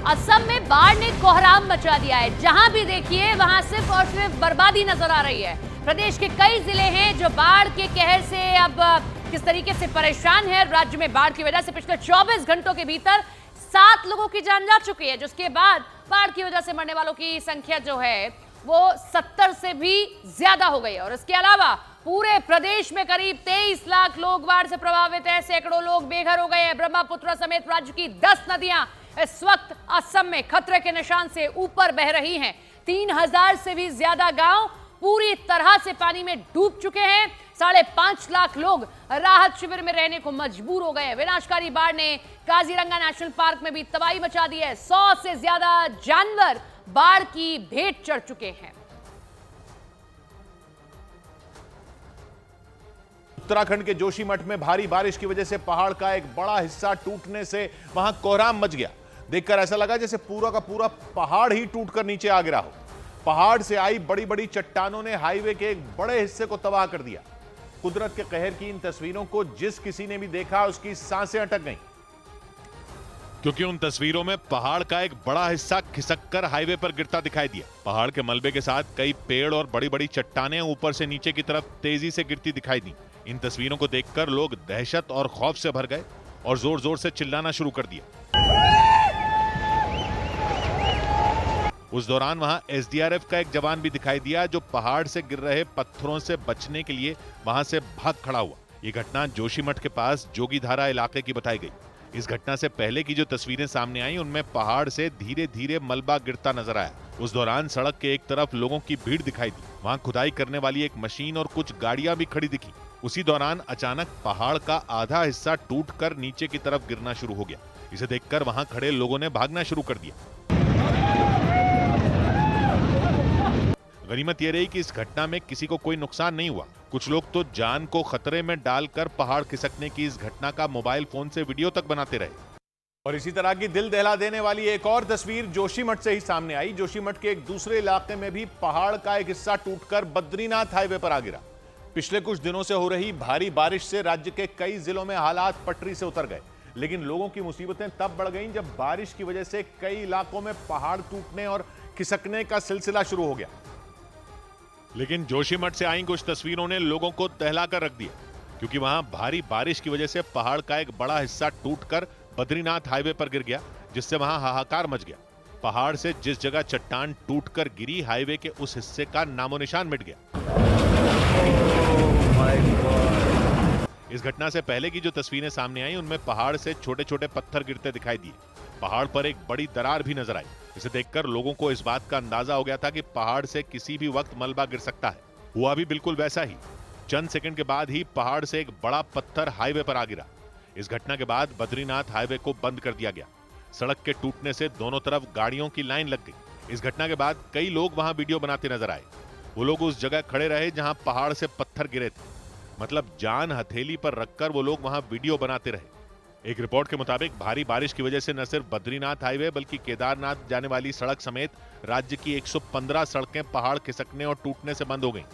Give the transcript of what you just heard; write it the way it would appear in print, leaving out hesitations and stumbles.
असम में बाढ़ ने कोहराम मचा दिया है। जहां भी देखिए वहां सिर्फ और सिर्फ बर्बादी नजर आ रही है। प्रदेश के कई जिले हैं जो बाढ़ के कहर से अब किस तरीके से परेशान है। राज्य में बाढ़ की वजह से पिछले 24 घंटों के भीतर 7 लोगों की जान जा चुकी है, जिसके बाद बाढ़ की वजह से मरने वालों की संख्या जो है वो 70 से भी ज्यादा हो गई है। और इसके अलावा पूरे प्रदेश में करीब 23 लाख लोग बाढ़ से प्रभावित हैं। सैकड़ों लोग बेघर हो गए हैं। ब्रह्मपुत्र समेत राज्य की 10 नदियां इस वक्त असम में खतरे के निशान से ऊपर बह रही हैं। 3000 से भी ज्यादा गांव पूरी तरह से पानी में डूब चुके हैं। 5.5 लाख लोग राहत शिविर में रहने को मजबूर हो गए हैं। विनाशकारी बाढ़ ने काजीरंगा नेशनल पार्क में भी तबाही मचा दी है। 100 से ज्यादा जानवर बाढ़ की भेंट चढ़ चुके हैं। उत्तराखंड के जोशीमठ में भारी बारिश की वजह से पहाड़ का एक बड़ा हिस्सा टूटने से वहां कोहराम मच गया। देखकर ऐसा लगा जैसे पूरा का पूरा पहाड़ ही टूटकर नीचे आ गिरा हो। पहाड़ से आई बड़ी बड़ी चट्टानों ने हाईवे के एक बड़े हिस्से को तबाह कर दिया। कुदरत के कहर की इन तस्वीरों को जिस किसी ने भी देखा उसकी सांसें अटक गईं, क्योंकि उन तस्वीरों में पहाड़ का एक बड़ा हिस्सा खिसककर हाईवे पर गिरता दिखाई दिया। पहाड़ के मलबे के साथ कई पेड़ और बड़ी बड़ी चट्टानें ऊपर से नीचे की तरफ तेजी से गिरती दिखाई दी। इन तस्वीरों को देखकर लोग दहशत और खौफ से भर गए और जोर जोर से चिल्लाना शुरू कर दिया। उस दौरान वहां एसडीआरएफ का एक जवान भी दिखाई दिया, जो पहाड़ से गिर रहे पत्थरों से बचने के लिए वहां से भाग खड़ा हुआ। ये घटना जोशीमठ के पास जोगीधारा इलाके की बताई गई। इस घटना से पहले की जो तस्वीरें सामने आई उनमें पहाड़ से धीरे धीरे मलबा गिरता नजर आया। उस दौरान सड़क के एक तरफ लोगों की भीड़ दिखाई दी। वहां खुदाई करने वाली एक मशीन और कुछ गाड़ियां भी खड़ी दिखी। उसी दौरान अचानक पहाड़ का आधा हिस्सा टूटकर नीचे की तरफ गिरना शुरू हो गया। इसे देखकर वहां खड़े लोगों ने भागना शुरू कर दिया। गनीमत यह रही कि इस घटना में किसी को कोई नुकसान नहीं हुआ। कुछ लोग तो जान को खतरे में डालकर पहाड़ खिसकने की इस घटना का मोबाइल फोन से वीडियो तक बनाते रहे। और इसी तरह की दिल दहला देने वाली एक और तस्वीर जोशीमठ से ही सामने आई। जोशीमठ के एक दूसरे इलाके में भी पहाड़ का एक हिस्सा टूटकर बद्रीनाथ हाईवे पर आ गिरा। पिछले कुछ दिनों से हो रही भारी बारिश से राज्य के कई जिलों में हालात पटरी से उतर गए, लेकिन लोगों की मुसीबतें तब बढ़ गईं जब बारिश की वजह से कई इलाकों में पहाड़ टूटने और खिसकने का सिलसिला शुरू हो गया। लेकिन जोशीमठ से आई कुछ तस्वीरों ने लोगों को दहला कर रख दिया, क्योंकि वहां भारी बारिश की वजह से पहाड़ का एक बड़ा हिस्सा टूटकर बद्रीनाथ हाईवे पर गिर गया, जिससे वहां हाहाकार मच गया। पहाड़ से जिस जगह चट्टान टूटकर गिरी, हाईवे के उस हिस्से का नामो निशान मिट गया। इस घटना से पहले की जो तस्वीरें सामने आई उनमें पहाड़ से छोटे छोटे पत्थर गिरते दिखाई दिए। पहाड़ पर एक बड़ी दरार भी नजर आई। इसे देखकर लोगों को इस बात का अंदाजा हो गया था कि पहाड़ से किसी भी वक्त मलबा गिर सकता है। हुआ भी बिल्कुल वैसा ही। चंद सेकंड के बाद ही पहाड़ से एक बड़ा पत्थर हाईवे पर आ गिरा। इस घटना के बाद बद्रीनाथ हाईवे को बंद कर दिया गया। सड़क के टूटने से दोनों तरफ गाड़ियों की लाइन लग गई। इस घटना के बाद कई लोग वहां वीडियो बनाते नजर आए। वो लोग उस जगह खड़े रहे जहां पहाड़ से पत्थर गिरे थे। मतलब जान हथेली पर रखकर वो लोग वहां वीडियो बनाते रहे। एक रिपोर्ट के मुताबिक भारी बारिश की वजह से न सिर्फ बद्रीनाथ हाईवे बल्कि केदारनाथ जाने वाली सड़क समेत राज्य की 115 सड़कें पहाड़ खिसकने और टूटने से बंद हो गईं।